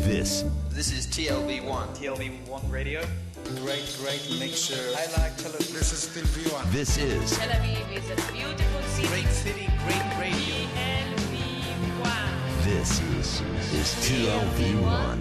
This is TLV1. TLV1 Radio. Great mixture. I like Tel Aviv. This is still V1. This is Tel Aviv is a beautiful city. Great city, great radio. TLV1. This is TLV1.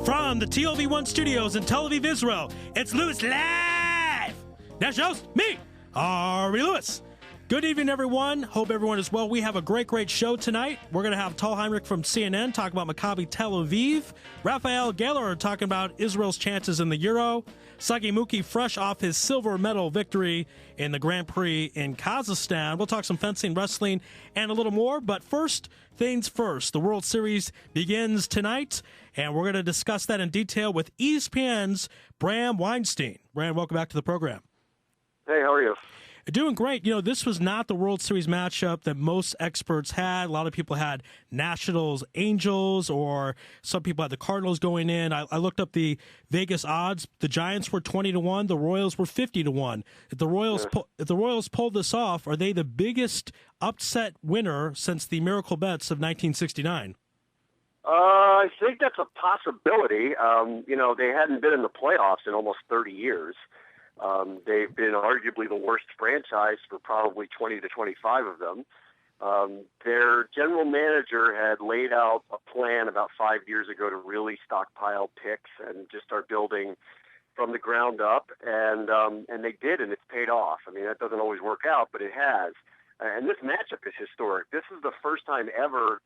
From the TLV1 studios in Tel Aviv, Israel, it's Lewis Live! That's host, me, Ari Lewis. Good evening, everyone. Hope everyone is well. We have a great show tonight. We're going to have Tal Henirch from CNN talking about Maccabi Tel Aviv. Raphael Gellar talking about Israel's chances in the Euro. Sagi Muki fresh off his silver medal victory in the Grand Prix in Kazakhstan. We'll talk some fencing, wrestling, and a little more. But first things first, the World Series begins tonight, and we're going to discuss that in detail with ESPN's Bram Weinstein. Bram, welcome back to the program. Hey, how are you? Doing great. You know, this was not the World Series matchup that most experts had. A lot of people had Nationals, Angels, or some people had the Cardinals going in. I looked up the Vegas odds. The Giants were 20-1. The Royals were 50-1. If the Royals pulled this off, are they the biggest upset winner since the Miracle Bets of 1969? I think that's a possibility. They hadn't been in the playoffs in almost 30 years. They've been arguably the worst franchise for probably 20 to 25 of them. Their general manager had laid out a plan about 5 years ago to really stockpile picks and just start building from the ground up, and they did, and it's paid off. I mean, that doesn't always work out, but it has. And this matchup is historic. This is the first time ever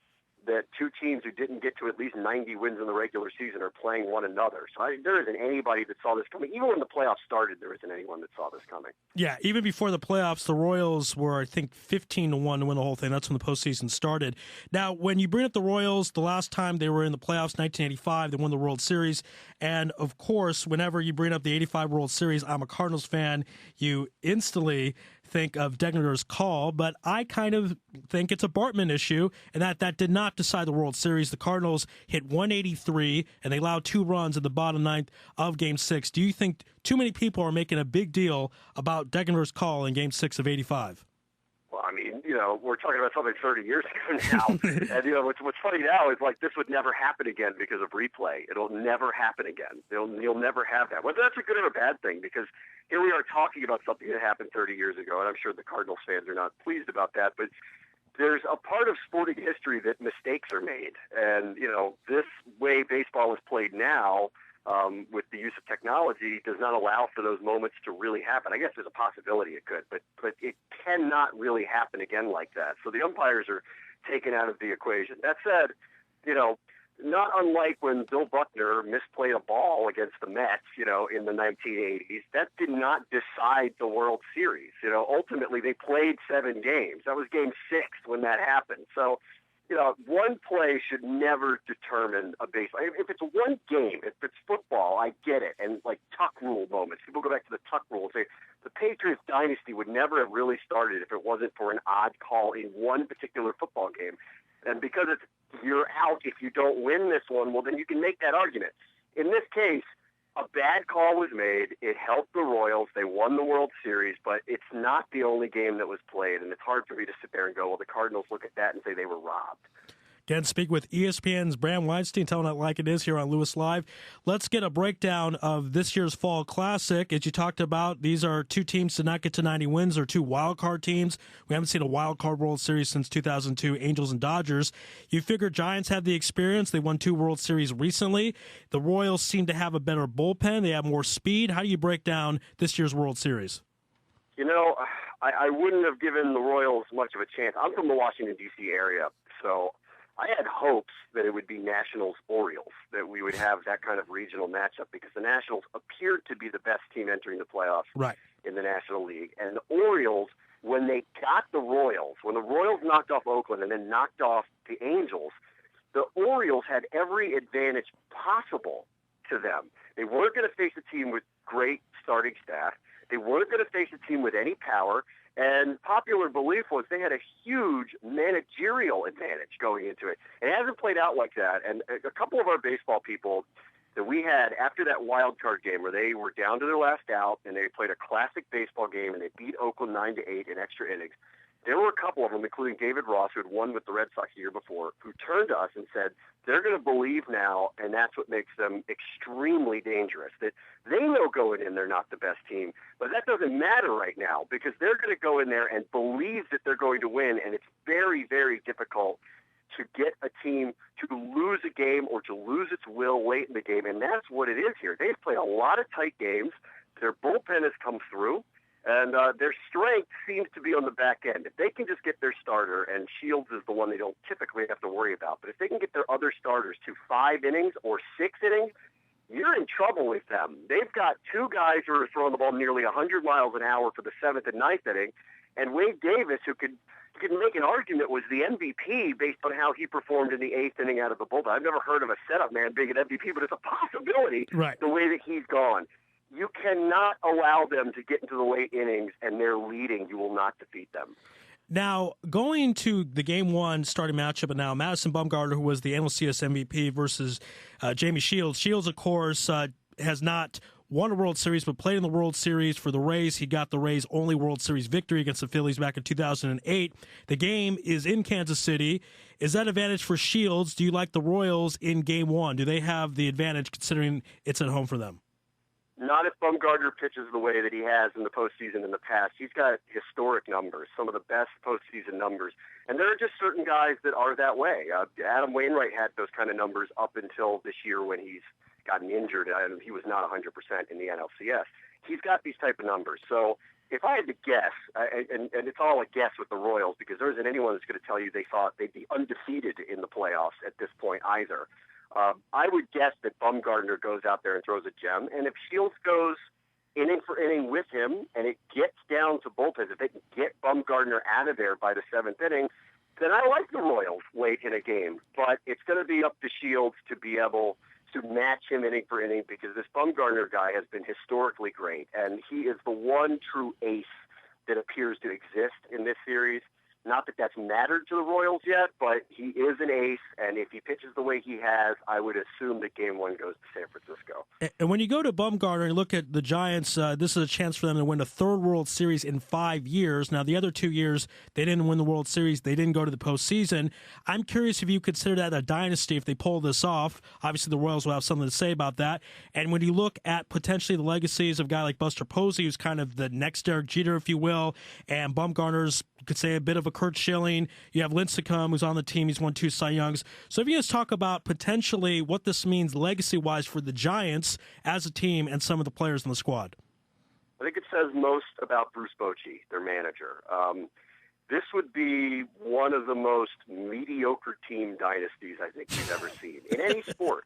that two teams who didn't get to at least 90 wins in the regular season are playing one another. So there isn't anybody that saw this coming. Even when the playoffs started, there isn't anyone that saw this coming. Yeah, even before the playoffs, the Royals were, I think, 15-1 to win the whole thing. That's when the postseason started. Now, when you bring up the Royals, the last time they were in the playoffs, 1985, they won the World Series. And, of course, whenever you bring up the 85 World Series, I'm a Cardinals fan, you instantly think of Degner's call, but I kind of think it's a Bartman issue, and that did not decide the World Series. The Cardinals hit 183, and they allowed 2 runs in the bottom ninth of Game 6. Do you think too many people are making a big deal about Degner's call in Game 6 of 85? Well, I mean, we're talking about something 30 years ago now. And, what's funny now is, like, this would never happen again because of replay. It'll never happen again. You'll never have that. Whether that's a good or a bad thing, because here we are talking about something that happened 30 years ago, and I'm sure the Cardinals fans are not pleased about that, but there's a part of sporting history that mistakes are made. And, this way baseball is played now, with the use of technology, does not allow for those moments to really happen. I guess there's a possibility it could, but it cannot really happen again like that. So the umpires are taken out of the equation. That said, not unlike when Bill Buckner misplayed a ball against the Mets, in the 1980s, that did not decide the World Series. Ultimately they played 7 games. That was Game 6 when that happened. So, one play should never determine a baseball. If it's one game, if it's football, I get it. And like tuck rule moments, people go back to the tuck rule and say the Patriots dynasty would never have really started if it wasn't for an odd call in one particular football game. And because you're out if you don't win this one, well, then you can make that argument. In this case, a bad call was made. It helped the Royals. They won the World Series, but it's not the only game that was played, and it's hard for me to sit there and go, well, the Cardinals look at that and say they were robbed. Again, speak with ESPN's Bram Weinstein, telling it like it is here on Lewis Live. Let's get a breakdown of this year's Fall Classic. As you talked about, these are 2 teams to not get to 90 wins, or 2 wild-card teams. We haven't seen a wild-card World Series since 2002, Angels and Dodgers. You figure Giants have the experience. They won 2 World Series recently. The Royals seem to have a better bullpen. They have more speed. How do you break down this year's World Series? I wouldn't have given the Royals much of a chance. I'm from the Washington, D.C. area, so I had hopes that it would be Nationals-Orioles, that we would have that kind of regional matchup, because the Nationals appeared to be the best team entering the playoffs in the National League. And the Orioles, when they got the Royals, when the Royals knocked off Oakland and then knocked off the Angels, the Orioles had every advantage possible to them. They weren't going to face a team with great starting staff. They weren't going to face a team with any power. And popular belief was they had a huge managerial advantage going into it. It hasn't played out like that. And a couple of our baseball people that we had after that wild card game where they were down to their last out and they played a classic baseball game and they beat Oakland 9-8 in extra innings, there were a couple of them, including David Ross, who had won with the Red Sox the year before, who turned to us and said they're going to believe now, and that's what makes them extremely dangerous, that they know going in they're not the best team, but that doesn't matter right now because they're going to go in there and believe that they're going to win, and it's very, very difficult to get a team to lose a game or to lose its will late in the game, and that's what it is here. They've played a lot of tight games. Their bullpen has come through, and their strength seems to be on the back end. If they can just get their starter, and Shields is the one they don't typically have to worry about, but if they can get their other starters to 5 innings or 6 innings, you're in trouble with them. They've got 2 guys who are throwing the ball nearly 100 miles an hour for the 7th and 9th inning, and Wade Davis, who could make an argument, was the MVP based on how he performed in the 8th inning out of the bullpen. I've never heard of a setup man being an MVP, but it's a possibility the way that he's gone. You cannot allow them to get into the late innings and they're leading. You will not defeat them. Now, going to the Game 1 starting matchup, and now Madison Bumgarner, who was the NLCS MVP, versus Jamie Shields. Shields, of course, has not won a World Series, but played in the World Series for the Rays. He got the Rays' only World Series victory against the Phillies back in 2008. The game is in Kansas City. Is that advantage for Shields? Do you like the Royals in Game 1? Do they have the advantage considering it's at home for them? Not if Bumgarner pitches the way that he has in the postseason in the past. He's got historic numbers, some of the best postseason numbers. And there are just certain guys that are that way. Adam Wainwright had those kind of numbers up until this year when he's gotten injured, and he was not 100% in the NLCS. He's got these type of numbers. So if I had to guess, and it's all a guess with the Royals because there isn't anyone that's going to tell you they thought they'd be undefeated in the playoffs at this point either. I would guess that Bumgarner goes out there and throws a gem, and if Shields goes inning for inning with him and it gets down to bullpens, if they can get Bumgarner out of there by the 7th inning, then I like the Royals late in a game. But it's going to be up to Shields to be able to match him inning for inning because this Bumgarner guy has been historically great, and he is the one true ace that appears to exist in this series. Not that that's mattered to the Royals yet, but he is an ace, and if he pitches the way he has, I would assume that Game 1 goes to San Francisco. And when you go to Bumgarner and look at the Giants, this is a chance for them to win a 3rd World Series in 5 years. Now, the other 2 years, they didn't win the World Series. They didn't go to the postseason. I'm curious if you consider that a dynasty if they pull this off. Obviously, the Royals will have something to say about that. And when you look at potentially the legacies of a guy like Buster Posey, who's kind of the next Derek Jeter, if you will, and Bumgarner's, you could say, a bit of a Kurt Schilling. You have Lincecum, who's on the team. He's won 2 Cy Youngs. So if you guys talk about potentially what this means legacy-wise for the Giants as a team and some of the players in the squad. I think it says most about Bruce Bochy, their manager. This would be one of the most mediocre team dynasties I think we've ever seen in any sport.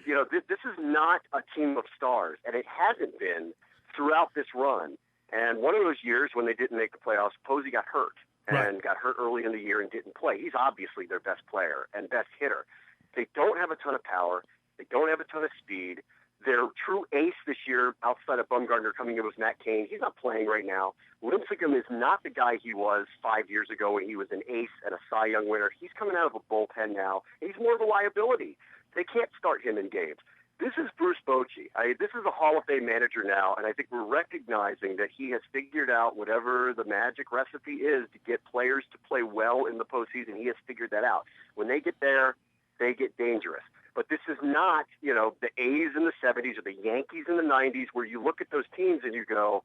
This is not a team of stars, and it hasn't been throughout this run. And one of those years when they didn't make the playoffs, Posey got hurt and got hurt early in the year and didn't play. He's obviously their best player and best hitter. They don't have a ton of power. They don't have a ton of speed. Their true ace this year, outside of Bumgarner coming in, was Matt Cain. He's not playing right now. Lincecum is not the guy he was 5 years ago when he was an ace and a Cy Young winner. He's coming out of a bullpen now. He's more of a liability. They can't start him in games. This is Bruce Bochy. This is a Hall of Fame manager now, and I think we're recognizing that he has figured out whatever the magic recipe is to get players to play well in the postseason. He has figured that out. When they get there, they get dangerous. But this is not, the A's in the 70s or the Yankees in the 90s where you look at those teams and you go,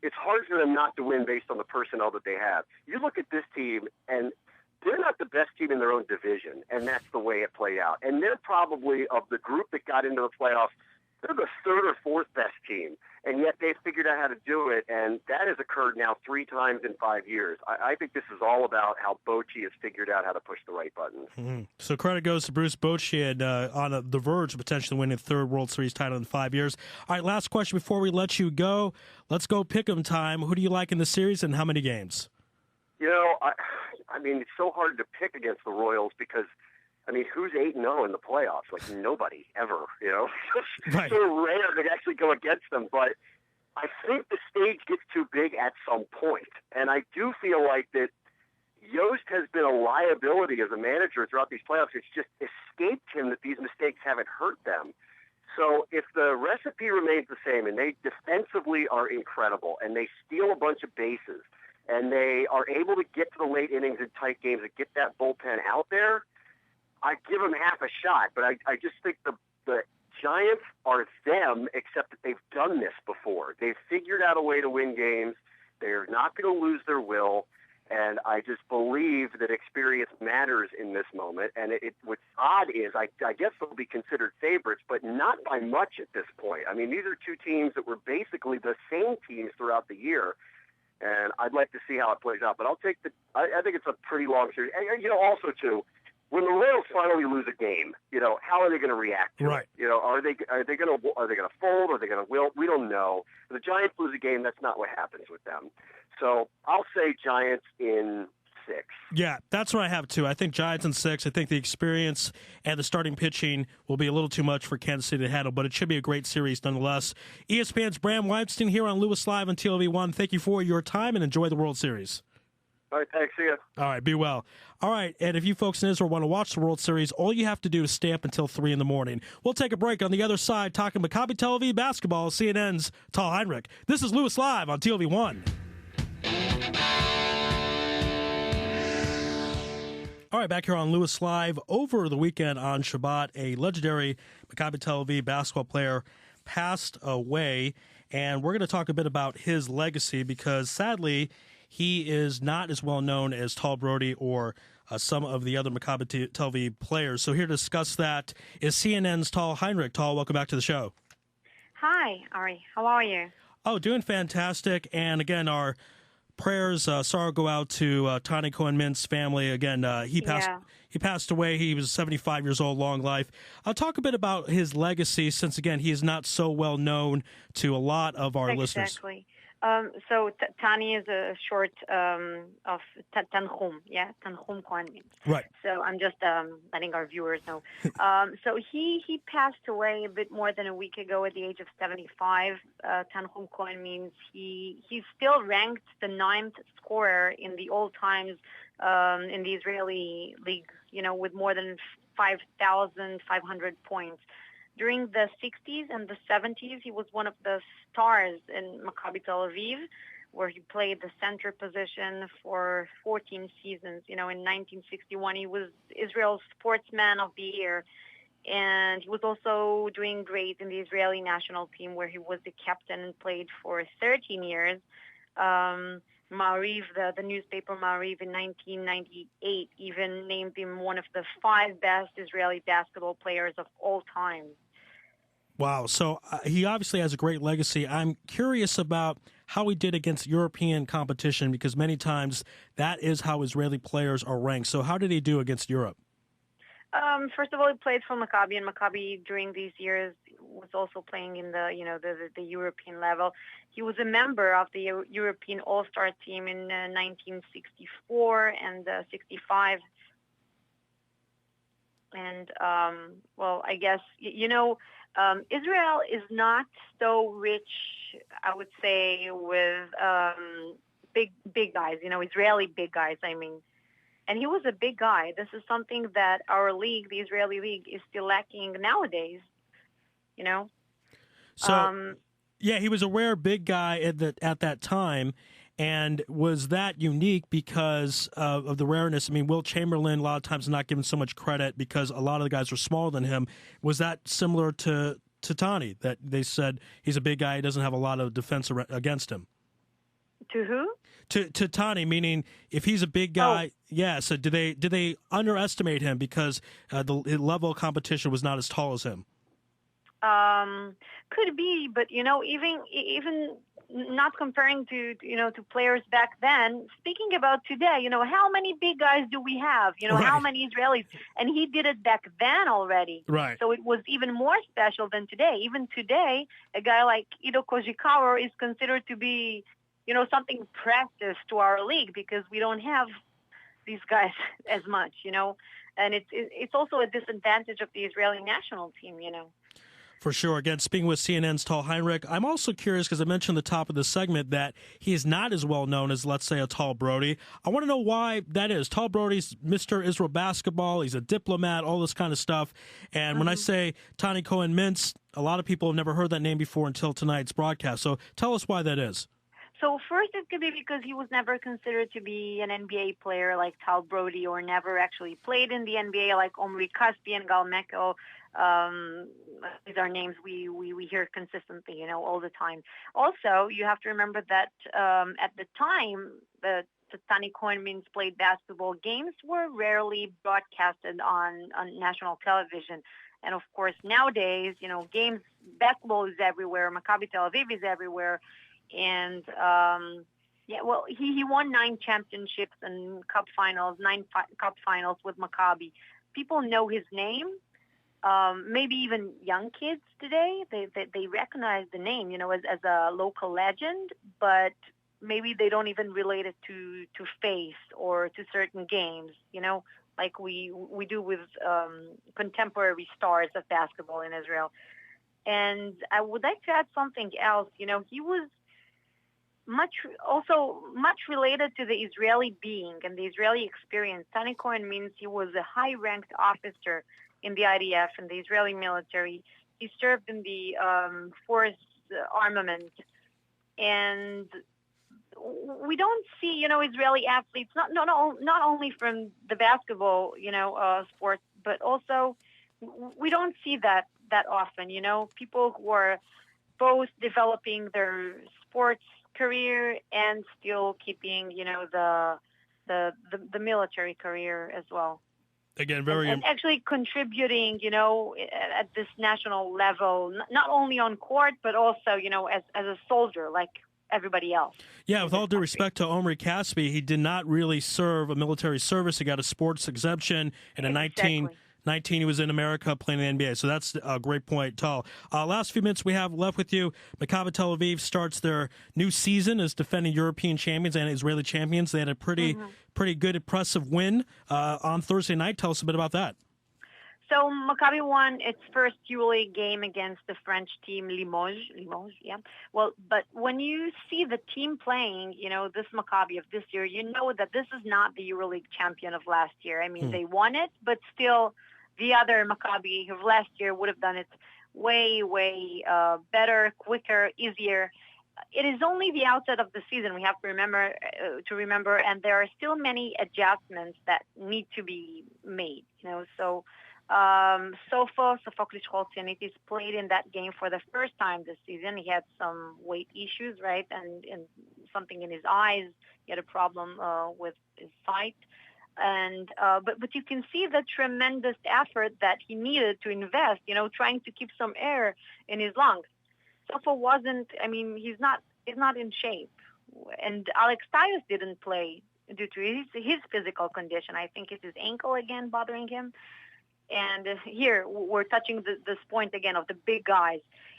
it's hard for them not to win based on the personnel that they have. You look at this team, and they're not the best team in their own division, and that's the way it played out. And they're probably, of the group that got into the playoffs, they're the 3rd or 4th best team, and yet they've figured out how to do it, and that has occurred now 3 times in 5 years. I think this is all about how Bochy has figured out how to push the right buttons. Mm-hmm. So credit goes to Bruce Bochy and on the verge of potentially winning a 3rd World Series title in 5 years. All right, last question before we let you go. Let's go pick'em time. Who do you like in the series and how many games? I mean, it's so hard to pick against the Royals because, who's 8-0 in the playoffs? Like, nobody ever, Right. So rare to actually go against them. But I think the stage gets too big at some point. And I do feel like that Yost has been a liability as a manager throughout these playoffs. It's just escaped him that these mistakes haven't hurt them. So if the recipe remains the same and they defensively are incredible and they steal a bunch of bases, and they are able to get to the late innings in tight games and get that bullpen out there, I give them half a shot. But I just think the Giants are them, except that they've done this before. They've figured out a way to win games. They're not going to lose their will. And I just believe that experience matters in this moment. And what's odd is I guess they'll be considered favorites, but not by much at this point. I mean, these are two teams that were basically the same teams throughout the year. And I'd like to see how it plays out. But I'll take I think it's a pretty long series. And, also, too, when the Royals finally lose a game, how are they going to react to it? Are they going to fold? Are they going to wilt? We don't know. If the Giants lose a game, that's not what happens with them. So I'll say Giants in 6. Yeah, that's what I have too. I think Giants in 6. I think the experience and the starting pitching will be a little too much for Kansas City to handle, but it should be a great series nonetheless. ESPN's Bram Weinstein here on Lewis Live on TLV1. Thank you for your time and enjoy the World Series. All right, thanks. See ya. All right, be well. All right, and if you folks in Israel want to watch the World Series, all you have to do is stay up until 3 in the morning. We'll take a break on the other side, talking Maccabi Tel Aviv basketball, CNN's Tal Henirch. This is Lewis Live on TLV1. All right, back here on Lewis Live. Over the weekend on Shabbat, a legendary Maccabi Tel Aviv basketball player passed away, and we're going to talk a bit about his legacy because, sadly, he is not as well known as Tal Brody or some of the other Maccabi Tel Aviv players. So here to discuss that is CNN's Tal Henirch. Tal, welcome back to the show. Hi, Ari. How are you? Oh, doing fantastic. And again, our prayers, sorrow go out to Tani Cohen-Mintz's family. Again, he passed away. He was 75 years old, long life. I'll talk a bit about his legacy since, again, he is not so well known to a lot of our listeners. Exactly. So Tani is a short of Tanchum, Tanchum Cohen-Mintz. Right. So I'm just letting our viewers know. So he passed away a bit more than a week ago at the age of 75. Tanchum Cohen-Mintz. He's still ranked the 9th scorer in the all times in the Israeli league. With more than 5,500 points. During the 60s and the 70s, he was one of the stars in Maccabi Tel Aviv, where he played the center position for 14 seasons. In 1961, he was Israel's Sportsman of the Year. And he was also doing great in the Israeli national team, where he was the captain and played for 13 years. Ma'ariv, the newspaper Ma'ariv in 1998, even named him one of the 5 best Israeli basketball players of all time. Wow. So he obviously has a great legacy. I'm curious about how he did against European competition because many times that is how Israeli players are ranked. So how did he do against Europe? First of all, he played for Maccabi, and Maccabi during these years was also playing in the European level. He was a member of the European All-Star team in 1964 and 65. And, I guess, Israel is not so rich, I would say, with big guys, Israeli big guys, I mean. And he was a big guy. This is something that our league, the Israeli league, is still lacking nowadays, So, he was a rare big guy at that time. And was that unique because of the rareness? I mean, Will Chamberlain, a lot of times, not given so much credit because a lot of the guys were smaller than him. Was that similar to Tani, that they said he's a big guy, he doesn't have a lot of defense against him? To who? To Tani, meaning if he's a big guy, so did they underestimate him because the level of competition was not as tall as him? Could be, but even not comparing to players back then. Speaking about today, how many big guys do we have? How many Israelis? And he did it back then already. Right. So it was even more special than today. Even today, a guy like Ido Kojikawa is considered to be, something precious to our league because we don't have these guys as much, And it's also a disadvantage of the Israeli national team, For sure. Again, speaking with CNN's Tal Henirch, I'm also curious because I mentioned at the top of the segment that he is not as well known as, let's say, a Tal Brody. I want to know why that is. Tal Brody's Mr. Israel basketball. He's a diplomat, all this kind of stuff. And when I say Tani Cohen-Mintz, a lot of people have never heard that name before until tonight's broadcast. So tell us why that is. So first, it could be because he was never considered to be an NBA player like Tal Brody, or never actually played in the NBA like Omri Caspi and Galmeko. These are names we hear consistently, all the time. Also, you have to remember that at the time, the Tani Cohen played basketball games were rarely broadcasted on national television. And of course, nowadays, games, basketball is everywhere. Maccabi Tel Aviv is everywhere. And he won 9 championships and cup finals, 9 cup finals with Maccabi. People know his name. Maybe even young kids today, they recognize the name, as a local legend, but maybe they don't even relate it to face or to certain games, like we do with contemporary stars of basketball in Israel. And I would like to add something else. He was much related to the Israeli being and the Israeli experience. Tani Cohen means he was a high-ranked officer in the IDF, in the Israeli military. He served in the force armament. And we don't see, Israeli athletes, not only from the basketball, sport, but also we don't see that often, people who are both developing their sports career and still keeping, the military career as well. Again, and actually contributing, at this national level, not only on court, but also, as a soldier, like everybody else. Yeah, with all due respect to Omri Caspi, he did not really serve a military service. He got a sports exemption, and in 19 he was in America playing in the NBA. So that's a great point, Tal. Last few minutes we have left with you. Maccabi Tel Aviv starts their new season as defending European champions and Israeli champions. They had a pretty good, impressive win on Thursday night. Tell us a bit about that. So Maccabi won its first EuroLeague game against the French team Limoges, yeah. Well, but when you see the team playing, this Maccabi of this year, you know that this is not the EuroLeague champion of last year. I mean, they won it, but still the other Maccabi of last year would have done it way, way better, quicker, easier. It is only the outset of the season. We have to remember, and there are still many adjustments that need to be made, so Sophocles Choltianitis played in that game for the first time this season. He had some weight issues, right, and something in his eyes. He had a problem with his sight, and but you can see the tremendous effort that he needed to invest. Trying to keep some air in his lungs. Sopho wasn't. I mean, he's not in shape, and Alex Tyus didn't play due to his physical condition. I think it's his ankle again bothering him. And here we're touching this point again of the big guys.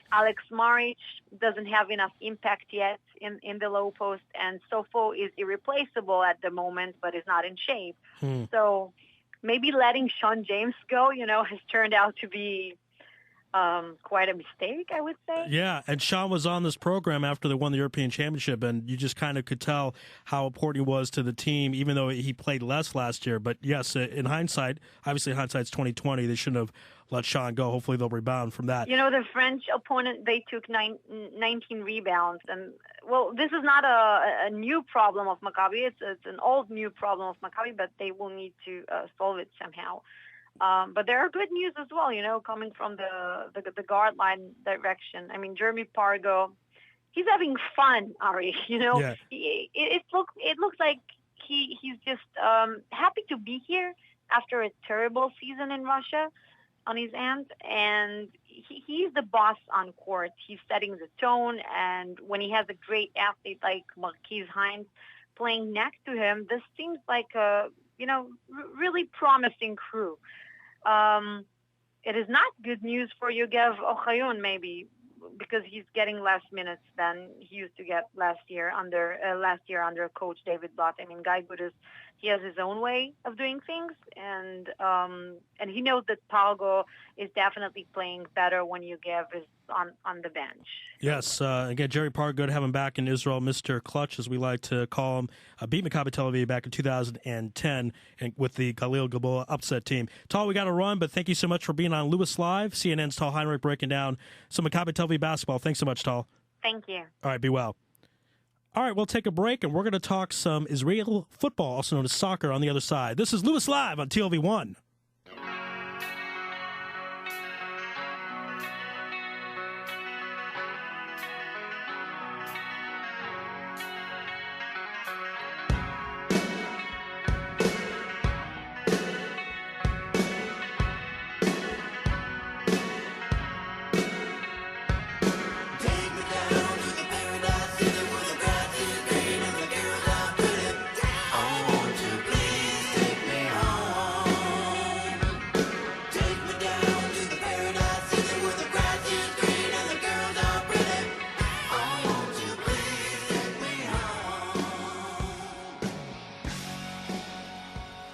Alex Maric doesn't have enough impact yet in the low post, and Sopho is irreplaceable at the moment, but is not in shape. So maybe letting Sean James go, has turned out to be quite a mistake, I would say. Yeah, and Sean was on this program after they won the European Championship, and you just kind of could tell how important he was to the team, even though he played less last year. But yes, in hindsight, obviously hindsight's 2020, they shouldn't have let Sean go. Hopefully they'll rebound from that. The French opponent, they took 19 rebounds. And, well, this is not a new problem of Maccabi. It's an old new problem of Maccabi, but they will need to solve it somehow. But there are good news as well, coming from the guard line direction. I mean, Jeremy Pargo, he's having fun, Ari. Yeah. It looks like he's just happy to be here after a terrible season in Russia on his end, and he's the boss on court. He's setting the tone, and when he has a great athlete like Marquise Hines playing next to him, this seems like a really promising crew. It is not good news for Yogev Ochayon, maybe, because he's getting less minutes than he used to get last year under Coach David Blatt. I mean, Guy Goodis, he has his own way of doing things, and he knows that Pargo is definitely playing better when Yogev is on the bench. Yes, again, Jerry Pargo, good to have him back in Israel, Mr. Clutch, as we like to call him. Beat Maccabi Tel Aviv back in 2010 with the Galil Gilboa upset team. Tal, we got to run, but thank you so much for being on Lewis Live. CNN's Tal Henirch breaking down some Maccabi Tel Aviv basketball. Thanks so much, Tal. Thank you. All right, be well. All right, we'll take a break, and we're going to talk some Israeli football, also known as soccer, on the other side. This is Lewis Live on TLV1.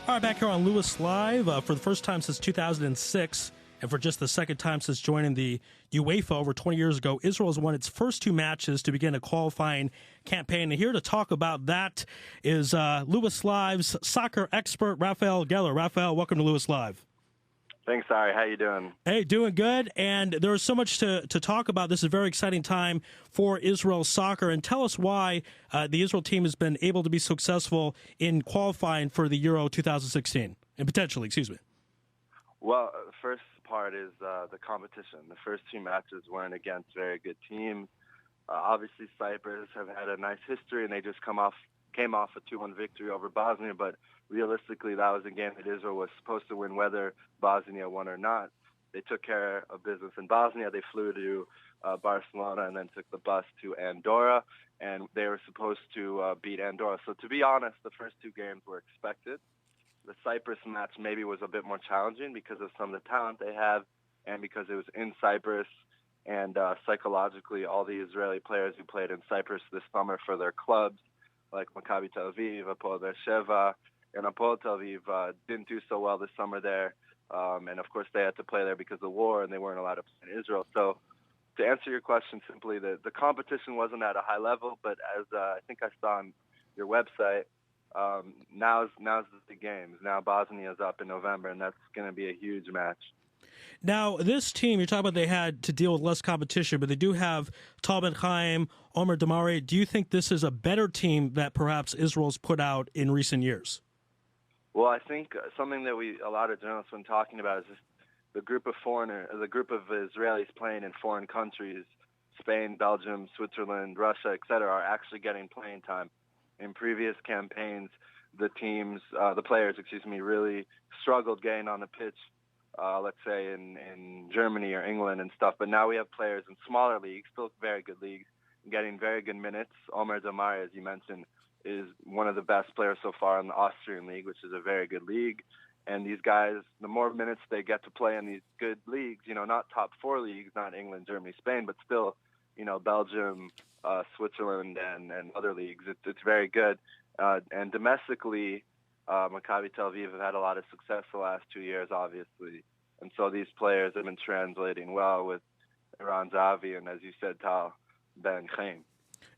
All right, back here on Lewis Live for the first time since 2006, and for just the second time since joining the UEFA over 20 years ago, Israel has won its first two matches to begin a qualifying campaign. And here to talk about that is Lewis Live's soccer expert, Raphael Gellar. Raphael, welcome to Lewis Live. Thanks, Ari. How you doing? Hey, doing good. And there's so much to talk about. This is a very exciting time for Israel soccer. And tell us why the Israel team has been able to be successful in qualifying for the Euro 2016, and potentially, excuse me. Well, first part is the competition. The first two matches weren't against very good teams. Obviously, Cyprus have had a nice history, and they just came off a 2-1 victory over Bosnia, but realistically, that was a game that Israel was supposed to win whether Bosnia won or not. They took care of business in Bosnia. They flew to Barcelona and then took the bus to Andorra, and they were supposed to beat Andorra. So to be honest, the first two games were expected. The Cyprus match maybe was a bit more challenging because of some of the talent they have and because it was in Cyprus, and psychologically all the Israeli players who played in Cyprus this summer for their clubs, like Maccabi Tel Aviv, Hapoel Beersheva, and Hapoel Tel Aviv didn't do so well this summer there. And, of course, they had to play there because of the war, and they weren't allowed to play in Israel. So to answer your question simply, the competition wasn't at a high level, but as I think I saw on your website, now's the games. Now Bosnia is up in November, and that's going to be a huge match. Now, this team, you're talking about they had to deal with less competition, but they do have Tal Ben Chaim, Omer Damari. Do you think this is a better team that perhaps Israel's put out in recent years? Well, I think something that a lot of journalists have been talking about is just the group of Israelis playing in foreign countries, Spain, Belgium, Switzerland, Russia, etc., are actually getting playing time. In previous campaigns, the players, really struggled getting on the pitch. Let's say in Germany or England and stuff, but now we have players in smaller leagues, still very good leagues, getting very good minutes. Omer Damari, as you mentioned, is one of the best players so far in the Austrian league, which is a very good league. And these guys, the more minutes they get to play in these good leagues, not top four leagues, not England, Germany, Spain, but still, Belgium, Switzerland, and other leagues, it's very good. And domestically, Maccabi Tel Aviv have had a lot of success the last 2 years, obviously. And so these players have been translating well with Iran Zavi and, as you said, Tal Ben Chaim.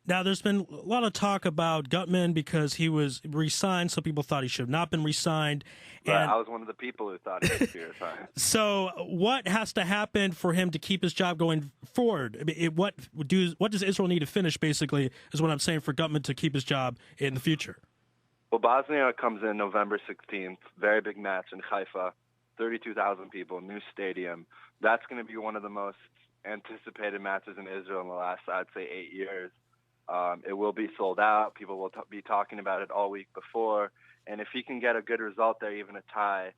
Now, there's been a lot of talk about Gutman because he was re-signed. Some people thought he should have not been re-signed. Right, I was one of the people who thought he should be re-signed. So what has to happen for him to keep his job going forward? I mean, what does Israel need to finish, basically, is what I'm saying, for Gutman to keep his job in the future? Well, Bosnia comes in November 16th. Very big match in Haifa. 32,000 people, new stadium. That's going to be one of the most anticipated matches in Israel in the last, I'd say, 8 years. It will be sold out. People will be talking about it all week before. And if he can get a good result there, even a tie,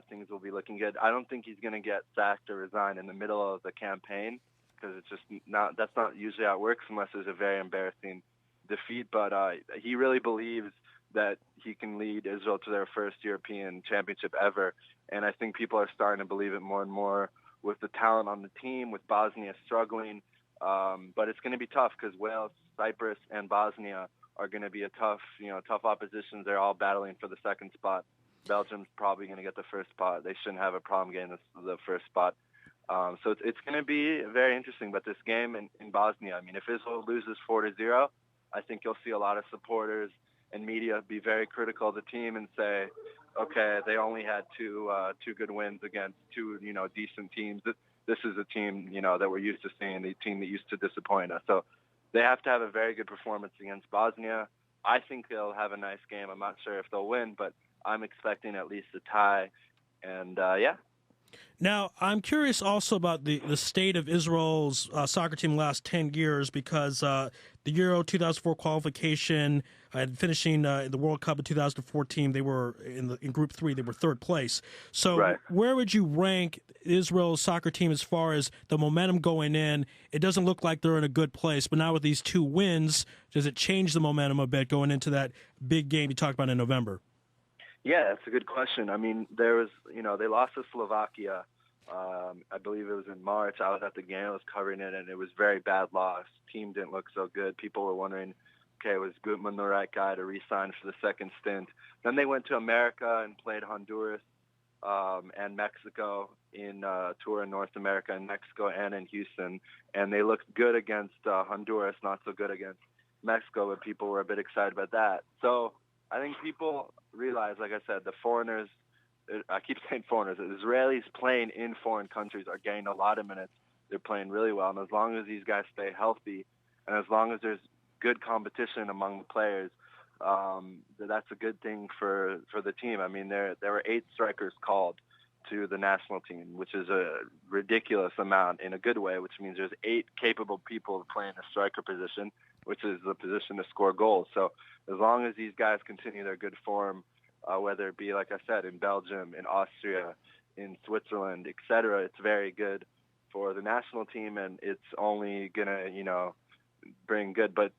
things will be looking good. I don't think he's going to get sacked or resign in the middle of the campaign because that's not usually how it works unless there's a very embarrassing defeat. But he really believes that he can lead Israel to their first European championship ever. And I think people are starting to believe it more and more with the talent on the team, with Bosnia struggling. But it's going to be tough because Wales, Cyprus, and Bosnia are going to be a tough opposition. They're all battling for the second spot. Belgium's probably going to get the first spot. They shouldn't have a problem getting the first spot. So it's going to be very interesting. But this game in Bosnia, I mean, if Israel loses 4-0, I think you'll see a lot of supporters and media be very critical of the team and say, okay, they only had two good wins against two decent teams. This is a team that we're used to seeing, the team that used to disappoint us. So they have to have a very good performance against Bosnia. I think they'll have a nice game. I'm not sure if they'll win, but I'm expecting at least a tie. And, Now, I'm curious also about the state of Israel's soccer team the last 10 years because the Euro 2004 qualification and finishing the World Cup in 2014, they were in Group 3, they were third place. So where would you rank Israel's soccer team as far as the momentum going in? It doesn't look like they're in a good place, but now with these 2 wins, does it change the momentum a bit going into that big game you talked about in November? Yeah, that's a good question. I mean, there was, they lost to Slovakia. I believe it was in March. I was at the game. I was covering it, and it was very bad loss. Team didn't look so good. People were wondering, okay, was Gutmann the right guy to re-sign for the second stint? Then they went to America and played Honduras and Mexico in a tour in North America, in Mexico and in Houston. And they looked good against Honduras, not so good against Mexico, but people were a bit excited about that. So I think people realize, like I said, the foreigners, I keep saying foreigners, Israelis playing in foreign countries are getting a lot of minutes. They're playing really well. And as long as these guys stay healthy and as long as there's good competition among the players, that's a good thing for the team. I mean, there were 8 strikers called to the national team, which is a ridiculous amount in a good way, which means there's 8 capable people playing a striker position, which is the position to score goals. So as long as these guys continue their good form, whether it be, like I said, in Belgium, in Austria, in Switzerland, etc., it's very good for the national team, and it's only going to, bring good. But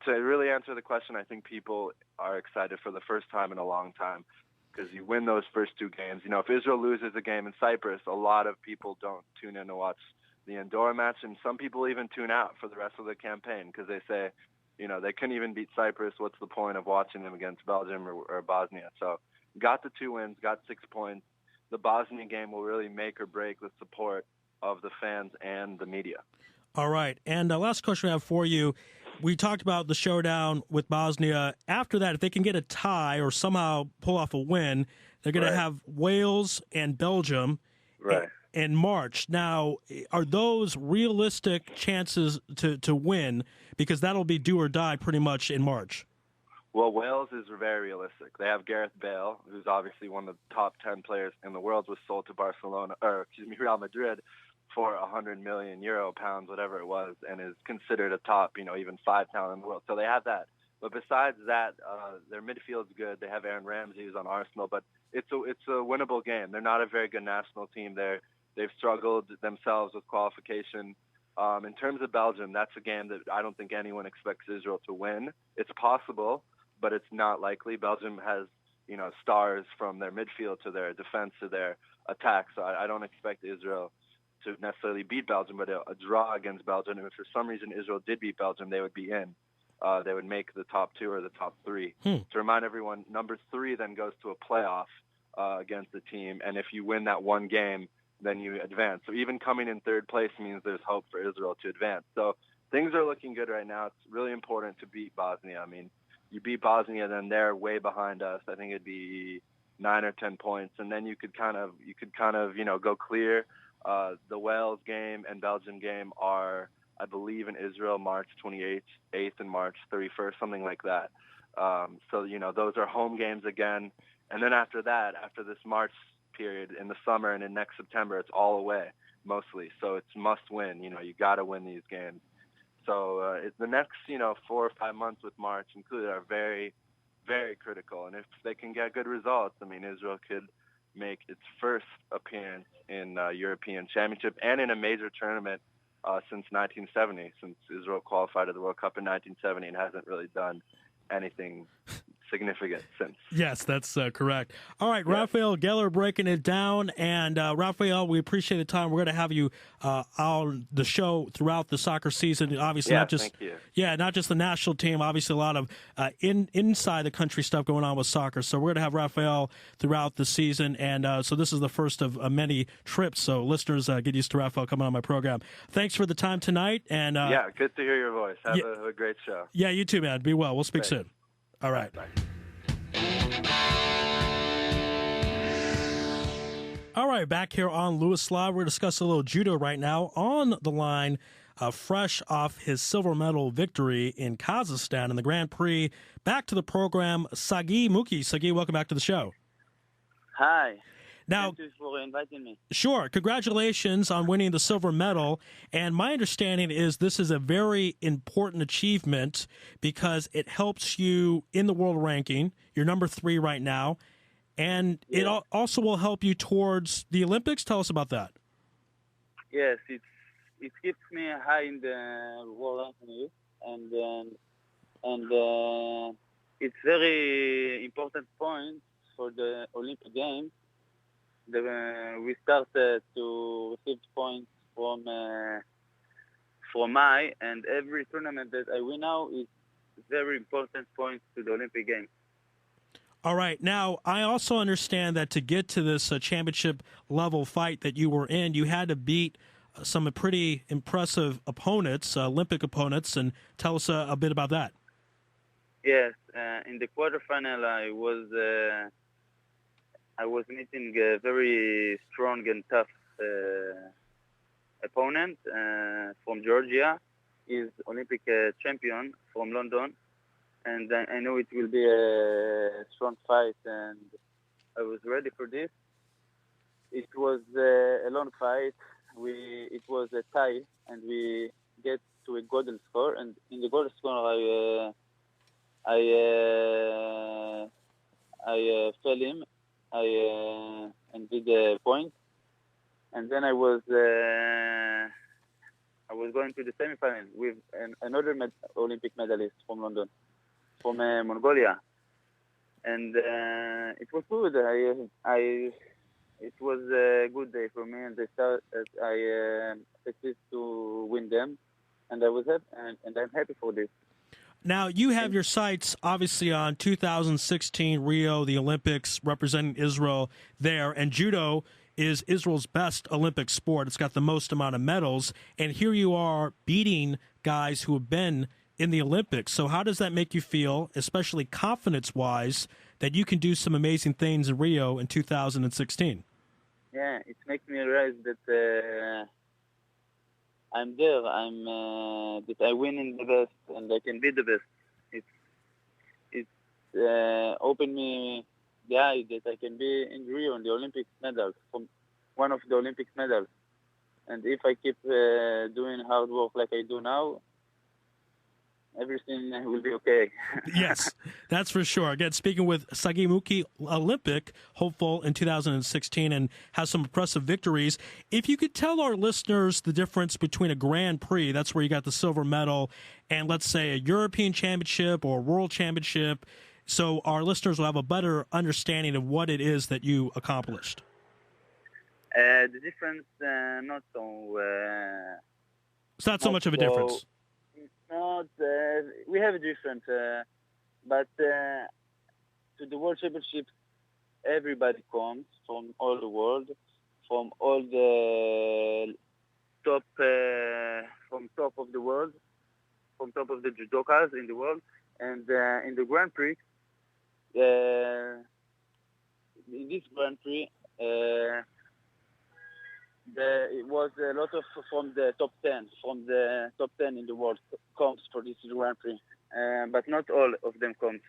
to really answer the question, I think people are excited for the first time in a long time because you win those first 2 games. If Israel loses a game in Cyprus, a lot of people don't tune in to watch the Andorra match, and some people even tune out for the rest of the campaign because they say, they couldn't even beat Cyprus. What's the point of watching them against Belgium or Bosnia? So got the 2 wins, got 6 points. The Bosnia game will really make or break the support of the fans and the media. All right. And the last question I have for you, we talked about the showdown with Bosnia. After that, if they can get a tie or somehow pull off a win, they're going to have Wales and Belgium in March. Now, are those realistic chances to win? Because that'll be do or die pretty much in March. Well, Wales is very realistic. They have Gareth Bale, who's obviously one of the top 10 players in the world, was sold to Real Madrid for €100 million, pounds, whatever it was, and is considered a top, even 5 talent in the world. So they have that. But besides that, their midfield's good. They have Aaron Ramsey, who's on Arsenal, but it's a winnable game. They're not a very good national team. They've struggled themselves with qualification. In terms of Belgium, that's a game that I don't think anyone expects Israel to win. It's possible, but it's not likely. Belgium has, stars from their midfield to their defense to their attack, so I don't expect Israel to necessarily beat Belgium, but a draw against Belgium. And if for some reason Israel did beat Belgium, they would be in. They would make the top 2 or the top 3. To remind everyone, number 3 then goes to a playoff against the team, and if you win that one game, then you advance. So even coming in 3rd place means there's hope for Israel to advance. So things are looking good right now. It's really important to beat Bosnia. I mean, you beat Bosnia, then they're way behind us. I think it'd be 9 or 10 points, and then you could kind of go clear. The Wales game and Belgium game are, I believe, in Israel, March 28th, 8th and March 31st, something like that. So those are home games again. And then after that, after this March period in the summer and in next September, it's all away mostly. So it's must win. You got to win these games. So the next, 4 or 5 months with March included are very, very critical. And if they can get good results, I mean, Israel could make its first appearance in European Championship and in a major tournament since 1970, since Israel qualified to the World Cup in 1970 and hasn't really done anything significant since. Yes, that's correct. All right, yeah. Raphael Gellar breaking it down. And Raphael, we appreciate the time. We're going to have you on the show throughout the soccer season. Obviously, not just the national team. Obviously, a lot of inside the country stuff going on with soccer. So we're going to have Raphael throughout the season. And so this is the first of many trips. So listeners, get used to Raphael coming on my program. Thanks for the time tonight. And good to hear your voice. Have a great show. Yeah, you too, man. Be well. We'll speak soon. All right. Bye. All right, back here on Lewis Live. We're going to discuss a little judo right now. On the line, fresh off his silver medal victory in Kazakhstan in the Grand Prix. Back to the program, Sagi Muki. Sagi, welcome back to the show. Hi. Now, Thank you for inviting me. sure. Congratulations on winning the silver medal. And my understanding is this is a very important achievement because it helps you in the world ranking. You're number 3 right now. And it also will help you towards the Olympics. Tell us about that. Yes, it keeps me high in the world ranking, and it's very important point for the Olympic Games. We started to receive points from I, and every tournament that I win now is very important points to the Olympic Games. All right. Now, I also understand that to get to this championship level fight that you were in, you had to beat some pretty impressive opponents, Olympic opponents, and tell us a bit about that. Yes, in the quarterfinal, I was meeting a very strong and tough opponent from Georgia. He's Olympic champion from London, and I know it will be a strong fight, and I was ready for this. It was a long fight. It was a tie, and we get to a golden score. And in the golden score, I fell him. And did a point, and then I was going to the semifinal with another Olympic medalist from London, from Mongolia, and it was good. It was a good day for me, and I succeeded to win them, and I was happy, and I'm happy for this. Now, you have your sights, obviously, on 2016 Rio, the Olympics, representing Israel there. And judo is Israel's best Olympic sport. It's got the most amount of medals. And here you are beating guys who have been in the Olympics. So how does that make you feel, especially confidence-wise, that you can do some amazing things in Rio in 2016? Yeah, it makes me realize that I'm there. That I win in the best, and I can be the best. It's opened me the eye that I can be in Rio in the Olympic medals, from one of the Olympic medals. And if I keep doing hard work like I do now, everything will be okay. Yes, that's for sure. Again, speaking with Sagi Muki, Olympic hopeful in 2016 and has some impressive victories. If you could tell our listeners the difference between a Grand Prix, that's where you got the silver medal, and let's say a European Championship or a World Championship, so our listeners will have a better understanding of what it is that you accomplished. The difference, not so... It's not so much of a difference. Not, we have a different, but to the World Championships, everybody comes from all the world, from all the top, from top of the world, from top of the judokas in the world, and in the Grand Prix, in this Grand Prix, it was a lot of from the top 10 in the world comes for this Grand Prix, but not all of them comes.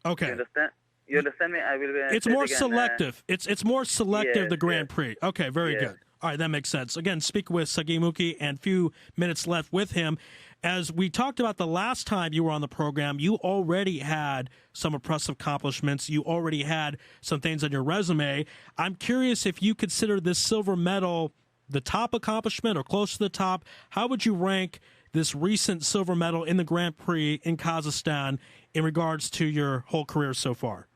Okay. You understand? You understand me? I will. It's more selective. It's more selective, yes, the Grand yes. Prix. Okay, very Yes. good. All right, that makes sense. Again, speak with Sagi Muki, and a few minutes left with him. As we talked about the last time you were on the program, you already had some impressive accomplishments. You already had some things on your resume. I'm curious if you consider this silver medal the top accomplishment or close to the top. How would you rank this recent silver medal in the Grand Prix in Kazakhstan in regards to your whole career so far?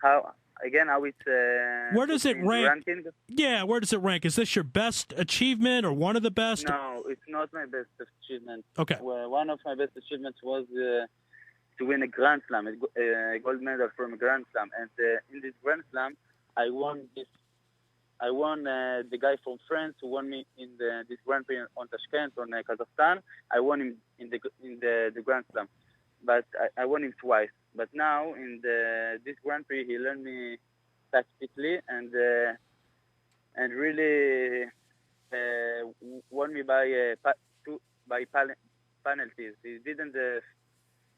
How it's where does it rank? Ranking? Yeah, where does it rank? Is this your best achievement or one of the best? No, it's not my best achievement. Okay. Well, one of my best achievements was to win a Grand Slam, a gold medal from a Grand Slam, and in this Grand Slam, I won the guy from France who won me in this Grand Prix on Tashkent on Kazakhstan. I won him in the Grand Slam, but I won him twice. But now in this Grand Prix, he learned me tactically and really won me by penalties. He didn't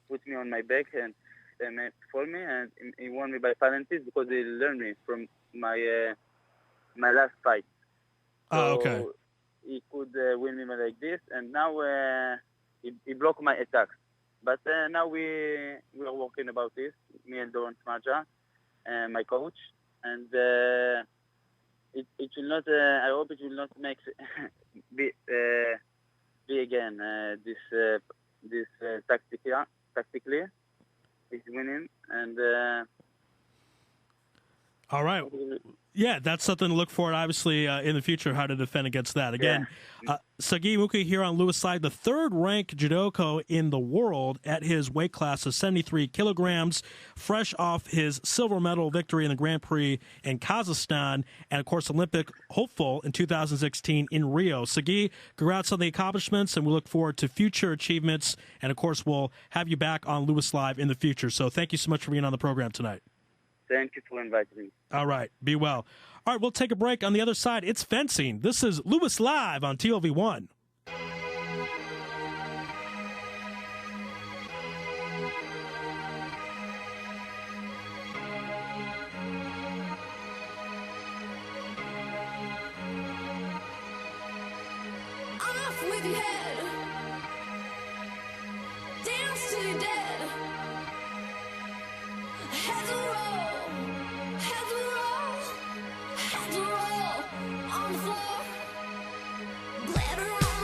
put me on my back and for me, and he won me by penalties because he learned me from my last fight. Oh, okay. So he could win me like this, and now he blocked my attacks. But now we are working about this, me and Doron Smaja, my coach, and it will not. I hope it will not make be again this tactically. Is winning, and all right. Yeah, that's something to look for, obviously, in the future, how to defend against that. Again, Sagi Muki here on Lewis Live, the third-ranked judoka in the world at his weight class of 73 kilograms, fresh off his silver medal victory in the Grand Prix in Kazakhstan, and, of course, Olympic hopeful in 2016 in Rio. Sagi, congrats on the accomplishments, and we look forward to future achievements. And, of course, we'll have you back on Lewis Live in the future. So thank you so much for being on the program tonight. Thank you for inviting me. All right. Be well. All right, we'll take a break. On the other side, it's fencing. This is Lewis Live on TLV1. Off with your head. Dance till you're dead. Heads will roll. Heads will roll. Heads will roll on the floor. Glitter on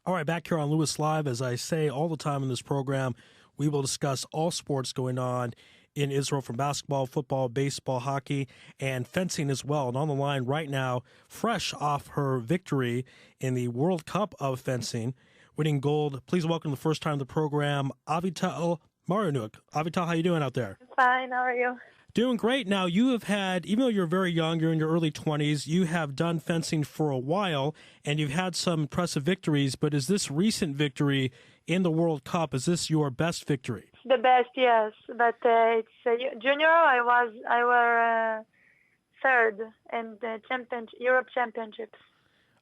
All right, back here on Lewis Live, as I say all the time in this program, we will discuss all sports going on in Israel, from basketball, football, baseball, hockey, and fencing as well. And on the line right now, fresh off her victory in the World Cup of fencing, winning gold. Please welcome the first time to the program, Avital Marionuk. Avital, how you doing out there? Fine, how are you? Doing great. Now, you have had, even though you're very young, you're in your early 20s, you have done fencing for a while, and you've had some impressive victories, but is this recent victory in the World Cup, is this your best victory? The best, yes, but it's junior. I were third in the Europe Championships.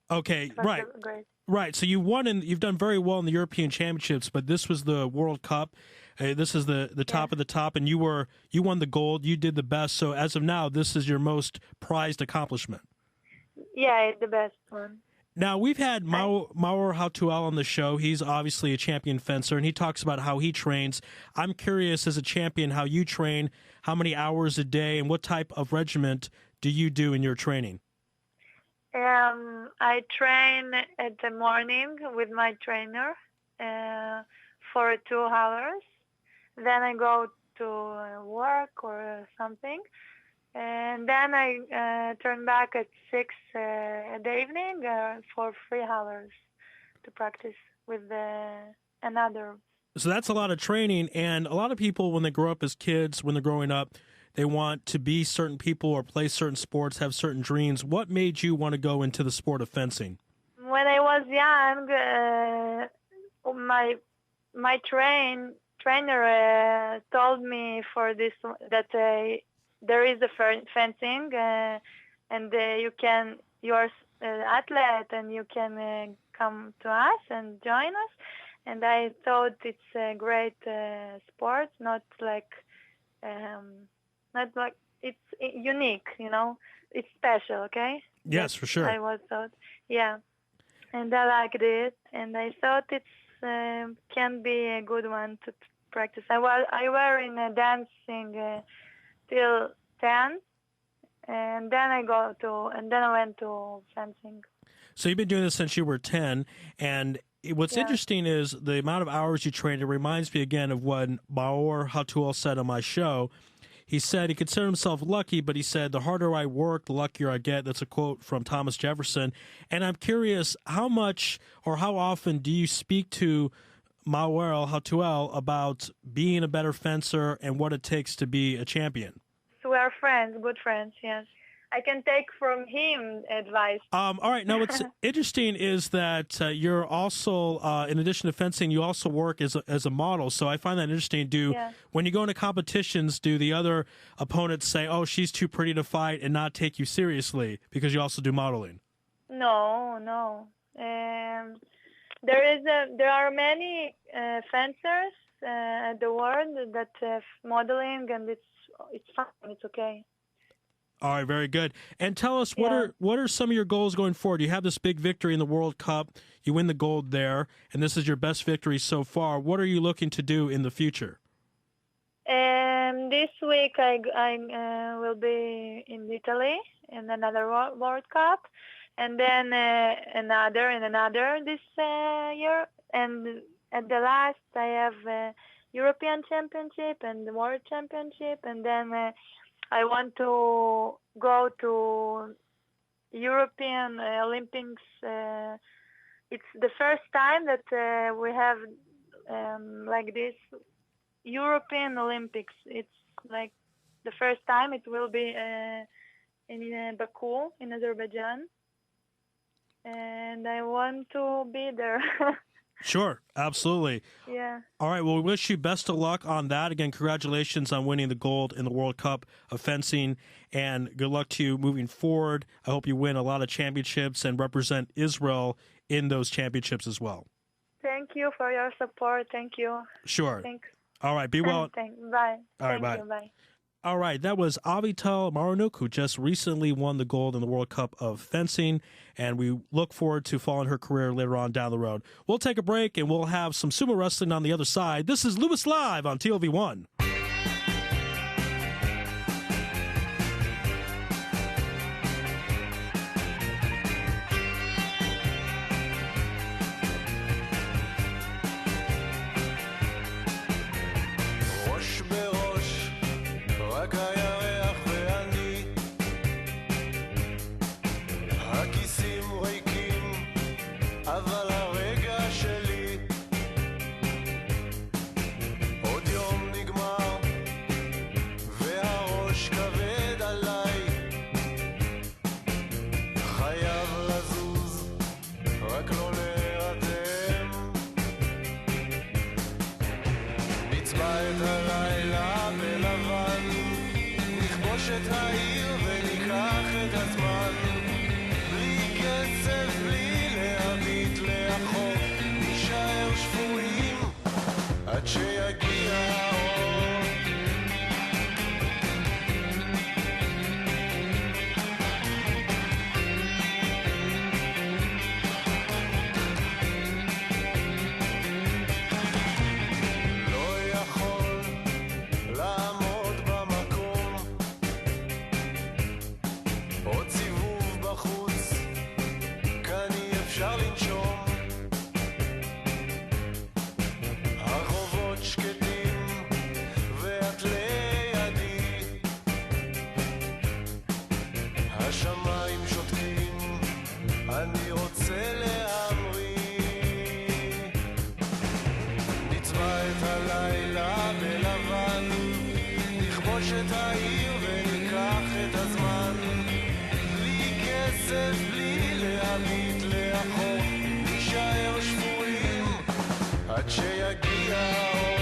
Okay, right. Great. Right, so you've done very well in the European Championships, but this was the World Cup. This is the top of the top, and you won the gold. You did the best. So as of now, this is your most prized accomplishment. Yeah, it's the best one. Now, we've had Maor Hatuel on the show. He's obviously a champion fencer, and he talks about how he trains. I'm curious, as a champion, how you train, how many hours a day, and what type of regiment do you do in your training? I train at the morning with my trainer for 2 hours. Then I go to work or something. And then I turn back at 6 in the evening for 3 hours to practice with another. So that's a lot of training. And a lot of people, when they grow up as kids, when they're growing up, they want to be certain people or play certain sports, have certain dreams. What made you want to go into the sport of fencing? When I was young, my trainer told me for this that there is a fencing, and you are an athlete, and you can come to us and join us. And I thought it's a great sport, not like it's unique, it's special. Okay. Yes, for sure. I was thought, yeah, and I liked it, and I thought it's can be a good one to practice. I were in dancing till 10, and then I went to fencing. So you've been doing this since you were 10, and what's interesting is the amount of hours you train. It reminds me again of what Maor Hatuel said on my show. He said he considered himself lucky, but he said, the harder I work, the luckier I get. That's a quote from Thomas Jefferson. And I'm curious, how much or how often do you speak to Maor Hatuel about being a better fencer and what it takes to be a champion? So we are friends, good friends, yes. I can take from him advice. All right. Now, what's interesting is that you're also, in addition to fencing, you also work as a model. So I find that interesting. When you go into competitions, do the other opponents say, "Oh, she's too pretty to fight," and not take you seriously because you also do modeling? No. There are many fencers at the world that have modeling, and it's fun. It's okay. All right, very good. And tell us, what are some of your goals going forward? You have this big victory in the World Cup. You win the gold there, and this is your best victory so far. What are you looking to do in the future? This week I will be in Italy in another World Cup, and then another this year. And at the last, I have European Championship and the World Championship, and then I want to go to European Olympics. It's the first time that we have like this European Olympics. It's like the first time. It will be in Baku, in Azerbaijan. And I want to be there. Sure, absolutely. Yeah. All right, well, we wish you best of luck on that. Again, congratulations on winning the gold in the World Cup of fencing, and good luck to you moving forward. I hope you win a lot of championships and represent Israel in those championships as well. Thank you for your support. Thank you. Sure. Thanks. All right, be well. Bye. All right, Thank you. Bye. All right, that was Avital Marionuk, who just recently won the gold in the World Cup of fencing, and we look forward to following her career later on down the road. We'll take a break, and we'll have some sumo wrestling on the other side. This is Lewis Live on TLV1. רק הירח ואני, הכיסים ריקים, אבל הרגע שלי, עוד יום נגמר, והראש כבד עליי, חייב לזוז, רק לא להירדם, נצבע את הלילה בלבן, נכבוש את העיר וניקח את הזמן, בלי כסף, בלי להביט לאחור, נשאר שפויים עד שיגיע האור. לא יכול לעמוד במקום, עוד סיבוב בחוץ, כאן אי אפשר לנשום, הרחובות שקטים ואת לידי, השמיים שותקים, אני רוצה להמריא, נצבע את הלילה בלבן, נכבוש את העיר וניקח את הזמן, בלי כסף, בלי להביט לאחור, נשאר שפויים עד שיגיע האור.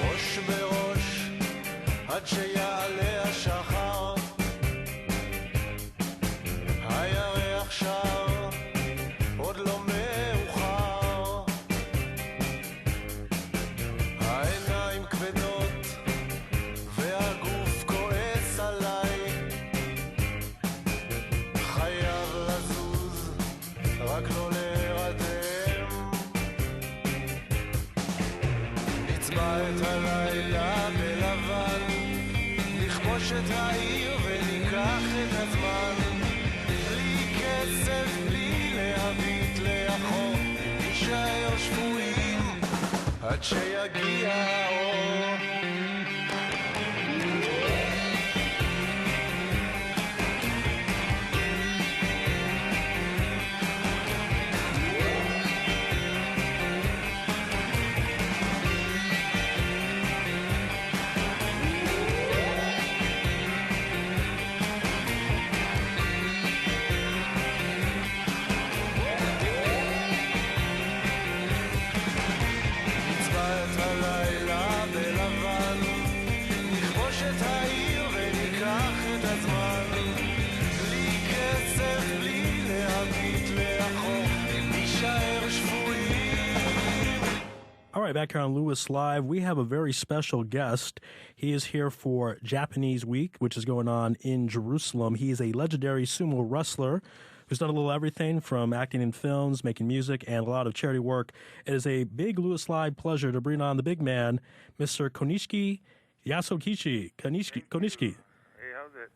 ראש בראש עד שיעלה השחר, הירח שר, עוד לא מאוחר, העיניים כבדות והגוף כועס עליי, חייב לזוז, רק לא להירדם, נצבע את הלילה בלבן, נכבוש את העיר וניקח את הזמן, בלי כסף, בלי להביט לאחור, נשאר שפויים עד שיגיע האור. נצבע את הלילה בלבן, נכבוש את העיר וניקח את הזמן, בלי כסף, בלי להביט לאחור, נשאר שפויים. All right, back here on Lewis Live, we have a very special guest. He is here for Japanese Week, which is going on in Jerusalem. He is a legendary sumo wrestler who's done a little everything from acting in films, making music, and a lot of charity work. It is a big Lewis Live pleasure to bring on the big man, Mr. Konishiki Yasokichi. Konishiki. Hey, how's it?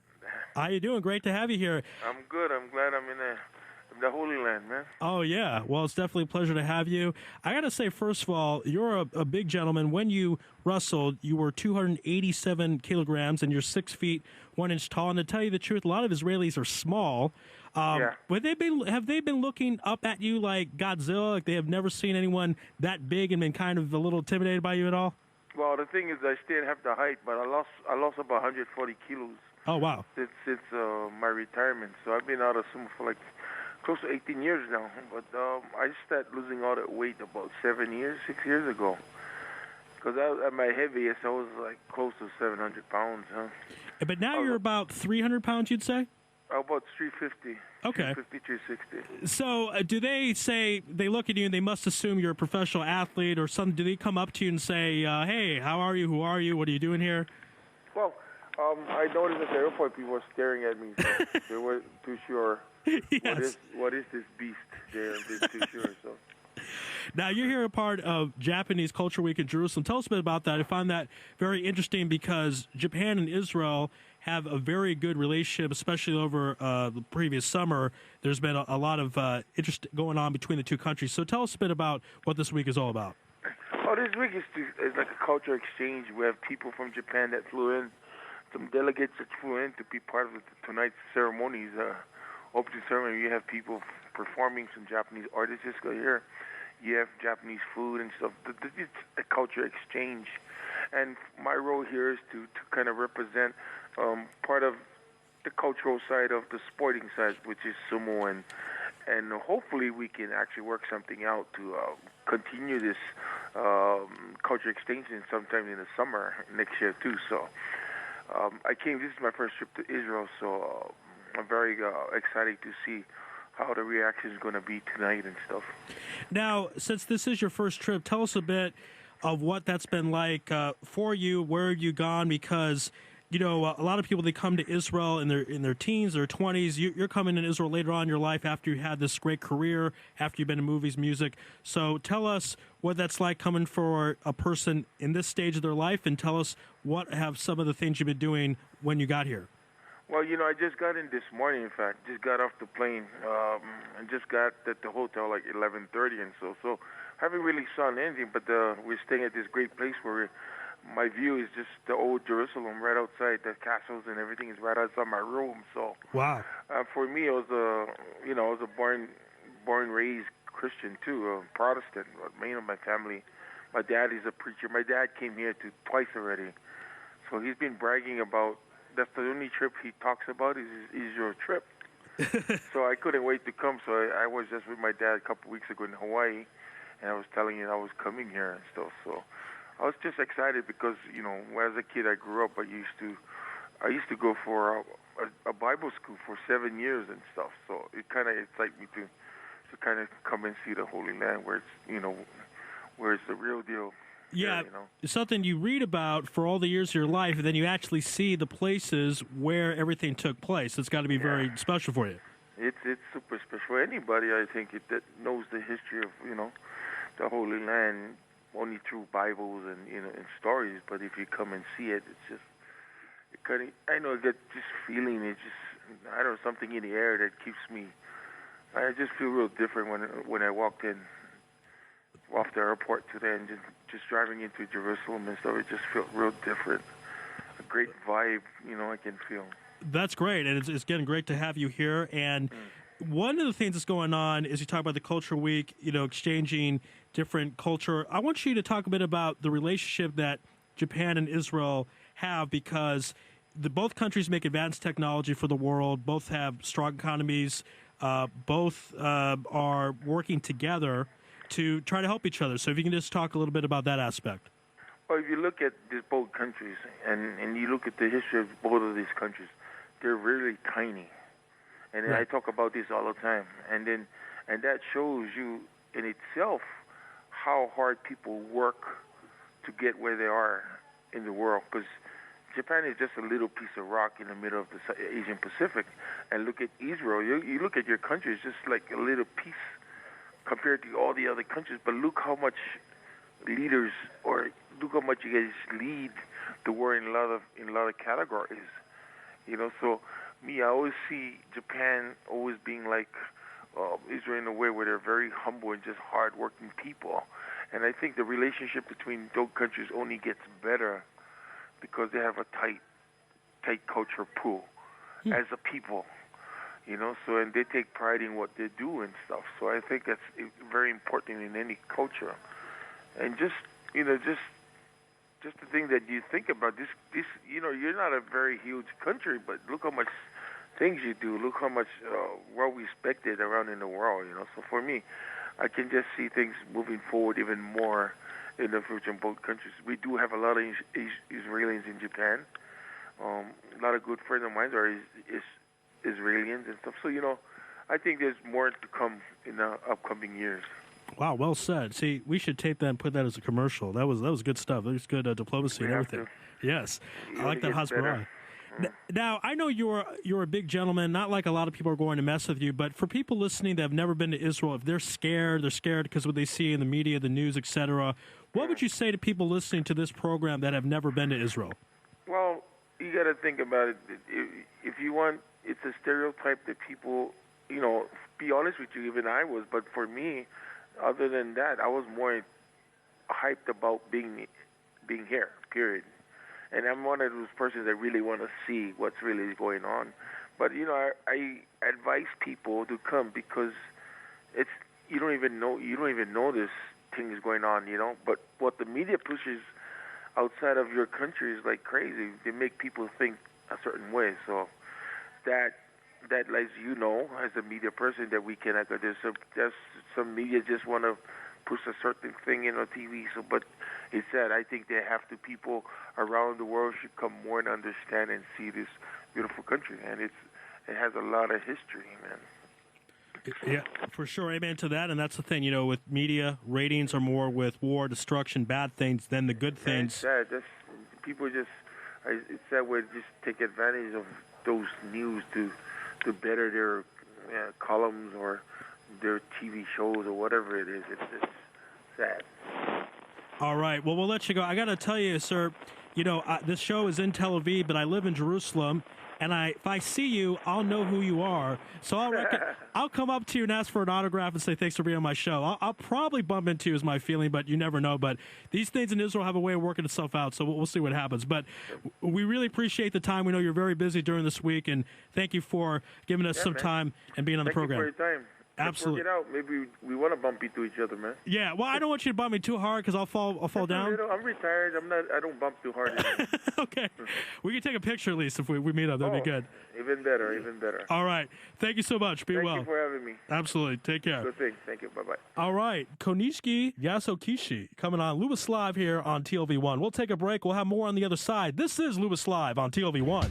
How you doing? Great to have you here. I'm good. I'm glad I'm in the Holy Land, man. Oh, yeah. Well, it's definitely a pleasure to have you. I got to say, first of all, you're a big gentleman. When you wrestled, you were 287 kilograms, and you're 6 feet, 1 inch tall. And to tell you the truth, a lot of Israelis are small. Yeah. But have they been looking up at you like Godzilla? Like they have never seen anyone that big and been kind of a little intimidated by you at all? Well, the thing is, I still have the height, but I lost about 140 kilos. Oh, wow. Since my retirement. So I've been out of sumo for like close to 18 years now. But I started losing all that weight about 6 years ago. Because at my heaviest, I was like close to 700 pounds, huh? But now you're about 300 pounds, you'd say? About 350. Okay. 350, 360. So do they say, they look at you and they must assume you're a professional athlete or something? Do they come up to you and say, hey, how are you? Who are you? What are you doing here? Well, I noticed at the airport people were staring at me. So they weren't too sure. Yes. What is this beast? They're too sure. So. Now, you're here a part of Japanese Culture Week in Jerusalem. Tell us a bit about that. I find that very interesting because Japan and Israel have a very good relationship, especially over the previous summer. There's been a lot of interest going on between the two countries. So tell us a bit about what this week is all about. Oh, this week is like a culture exchange. We have people from Japan that flew in, some delegates that flew in to be part of tonight's ceremonies, opening ceremony. You have people performing, some Japanese artists just got here. You have Japanese food and stuff. It's a culture exchange. And my role here is to kind of represent part of the cultural side of the sporting side, which is sumo, and hopefully we can actually work something out to continue this culture exchange sometime in the summer next year too. So this is my first trip to Israel, so I'm very excited to see how the reaction is going to be tonight and stuff. Now, since this is your first trip, tell us a bit of what that's been like for you. Where have you gone? Because a lot of people, they come to Israel in their teens or 20s. You're coming to Israel later on in your life after you had this great career, after you've been in movies, music. So tell us what that's like coming for a person in this stage of their life, and tell us what have some of the things you've been doing when you got here. Well, I just got in this morning, in fact. Just got off the plane and just got at the hotel like 11:30 and so haven't really saw anything, but we're staying at this great place where my view is just the old Jerusalem right outside. The castles and everything is right outside my room. So wow, for me, I was a born raised Christian too, Protestant. My family, my dad is a preacher. My dad came here twice already, so he's been bragging about. That's the only trip he talks about is your trip. So I couldn't wait to come. So I was just with my dad a couple of weeks ago in Hawaii, and I was telling him I was coming here and stuff. So I was just excited because as a kid I grew up. I used to go for a Bible school for 7 years and stuff. So it kind of excited me to kind of come and see the Holy Land where it's where it's the real deal. Yeah, it's something you read about for all the years of your life, and then you actually see the places where everything took place. It's got to be very special for you. It's super special. Anybody, I think, that knows the history of the Holy Land only through Bibles and and stories. But if you come and see it, it's just I get this feeling. It's just something in the air that keeps me. I just feel real different when I walked in off the airport today and just driving into Jerusalem and stuff. It just felt real different. A great vibe, I can feel. That's great, and it's getting great to have you here. And one of the things that's going on is you talk about the Culture Week, exchanging different culture. I want you to talk a bit about the relationship that Japan and Israel have, because both countries make advanced technology for the world. Both have strong economies. Both are working together to try to help each other. So if you can just talk a little bit about that aspect. Well, if you look at both countries and you look at the history of both of these countries, they're really tiny. And I talk about this all the time. And that shows you in itself how hard people work to get where they are in the world. Because Japan is just a little piece of rock in the middle of the Asian Pacific. And look at Israel. You look at your country, it's just like a little piece compared to all the other countries, but look how much leaders, or look how much you guys lead the world in a lot of categories. So I always see Japan always being like Israel in a way where they're very humble and just hard-working people. And I think the relationship between those countries only gets better because they have a tight culture pool as a people. And they take pride in what they do and stuff. So I think that's very important in any culture. And just the thing that you think about this, you're not a very huge country, but look how much things you do. Look how much well respected around in the world. So for me, I can just see things moving forward even more in the future in both countries. We do have a lot of Israelis in Japan. A lot of good friends of mine are Israelis and stuff. So, I think there's more to come in the upcoming years. Wow, well said. See, we should tape that and put that as a commercial. That was good stuff. That was good diplomacy and everything. Yes, I like that hospitality. Now, I know you're a big gentleman, not like a lot of people are going to mess with you, but for people listening that have never been to Israel, if they're scared because what they see in the media, the news, etc., what would you say to people listening to this program that have never been to Israel? Well, you got to think about it. If you want, it's a stereotype that people, be honest with you, even I was. But for me, other than that, I was more hyped about being here, period. And I'm one of those persons that really want to see what's really going on. But, I advise people to come because you don't even know this thing is going on, But what the media pushes outside of your country is like crazy. They make people think a certain way. So that lets you know, as a media person, that we cannot. There's some media just want to push a certain thing in on TV. So, but it's sad. I think people around the world should come more and understand and see this beautiful country, and it has a lot of history, man. Yeah, for sure. Amen to that. And that's the thing, with media, ratings are more with war, destruction, bad things than the good things. It's sad. It's sad we just take advantage of those news to better their columns or their TV shows or whatever it is. It's sad. All right. Well, we'll let you go. I got to tell you, sir, this show is in Tel Aviv, but I live in Jerusalem. And if I see you, I'll know who you are. So I'll come up to you and ask for an autograph and say thanks for being on my show. I'll probably bump into you is my feeling, but you never know. But these things in Israel have a way of working itself out, so we'll see what happens. But we really appreciate the time. We know you're very busy during this week, and thank you for giving us some time and being on the program. Thank you for your time. Absolutely. Let's work it out. Maybe we want to bump into each other, man. Yeah. Well, I don't want you to bump me too hard because I'll fall down. I'm retired. I don't bump too hard. Okay. We can take a picture at least if we meet up. That'd be good. Even better. All right. Thank you so much. Be well. Thank you for having me. Absolutely. Take care. Good thing. Thank you. Bye-bye. All right. Konishiki Yasokichi coming on Lewis Live here on TLV1. We'll take a break. We'll have more on the other side. This is Lewis Live on TLV1.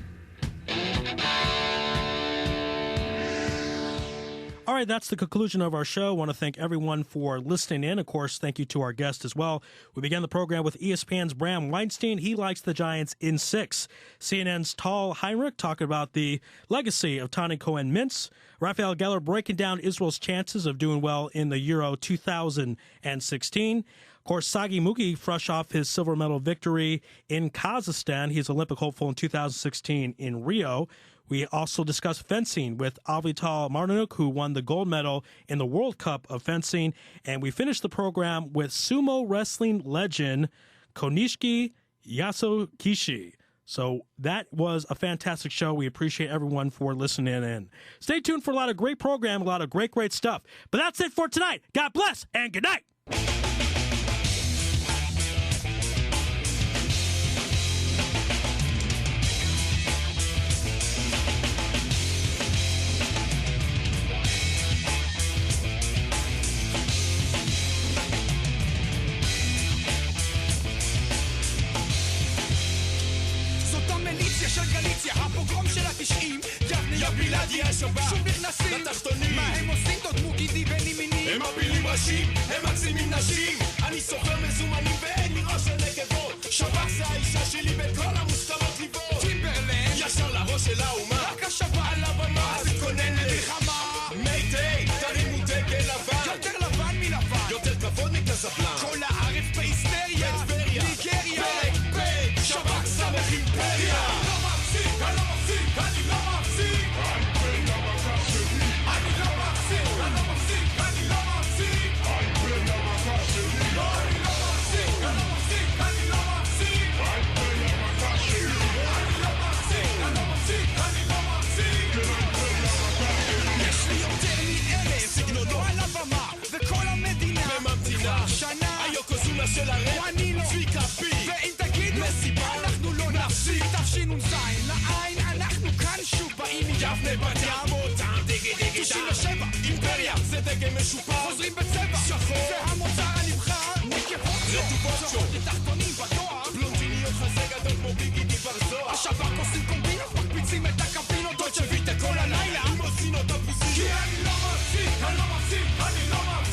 All right, that's the conclusion of our show. I want to thank everyone for listening in. Of course, thank you to our guest as well. We began the program with ESPN's Bram Weinstein. He likes the Giants in 6. CNN's Tal Henirch talking about the legacy of Tani Cohen-Mintz. Raphael Gellar breaking down Israel's chances of doing well in the Euro 2016. Of course, Sagi Muki fresh off his silver medal victory in Kazakhstan. He's Olympic hopeful in 2016 in Rio. We also discussed fencing with Avital Martinuk, who won the gold medal in the World Cup of fencing. And we finished the program with sumo wrestling legend Konishiki Yasokichi. So that was a fantastic show. We appreciate everyone for listening in. Stay tuned for a lot of great program, a lot of great stuff. But that's it for tonight. God bless and good night. של גליציה, הפוגרום של ה-90 יבנה יבילדי השב"כ שוב נכנסים לתחתונים מה הם עושים? תודמו גידי ונימינים הם מפילים ראשים, הם מקסימים נשים אני סוחר מזומנים ואין לי ראש של נקבות שב"כ זה האישה שלי בכל המוסכמות ליבות טימברלנד ישר לראש של האומה רק השב"כ על הבמה אז תתכונן למלחמה מייטי, תרימו דגל לבן יותר לבן מלבן יותר כבוד מקזבלן כל הארץ בהיסטריה ניגריה פרק שב"כ סמך אימפריה של הרב אני לא צביקה פי ואם תגיד מסיבה אנחנו לא נפסיק תפשינ"ז לעין אנחנו כאן שוב באים מיבנה בת ים אותם דיגי 97 אימפריה זה דגם משופר חוזרים בצבע שחור זה המוצר הנבחר נקבות רטובות שעות לתחתונים בתואר בלונדיניות חזה גדול כמו ביגידי ברזוהר השב"כ עושים קומבינות מקפיצים את הקפינות עוד שביתה כל הלילה עם עושינות אבוסים כי אני לא מפסיק אני לא מפסיק אני לא מפסיק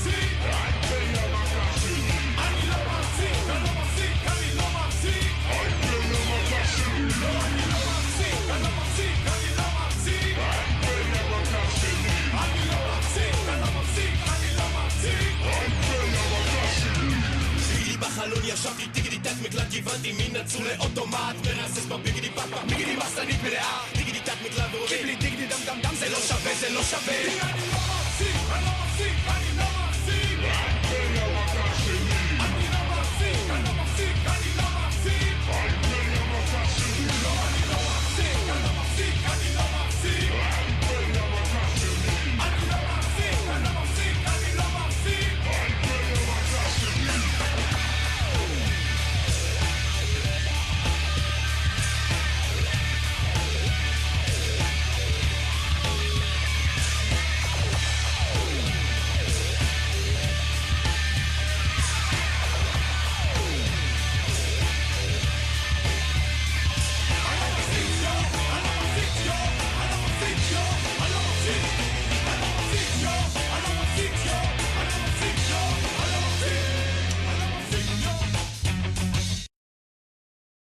בחלון ישבתי תגידי פתח מקלט כיוונתי מין נצור לאוטומט מרסס בביגידי פאפה ביגידי מחסנית מלאה דיגידי תת מקלט ורובי קיבלי דיגידי דם דם דם זה לא שווה זה לא שווה אני לא מפסיק אני לא מפסיק אני לא מפסיק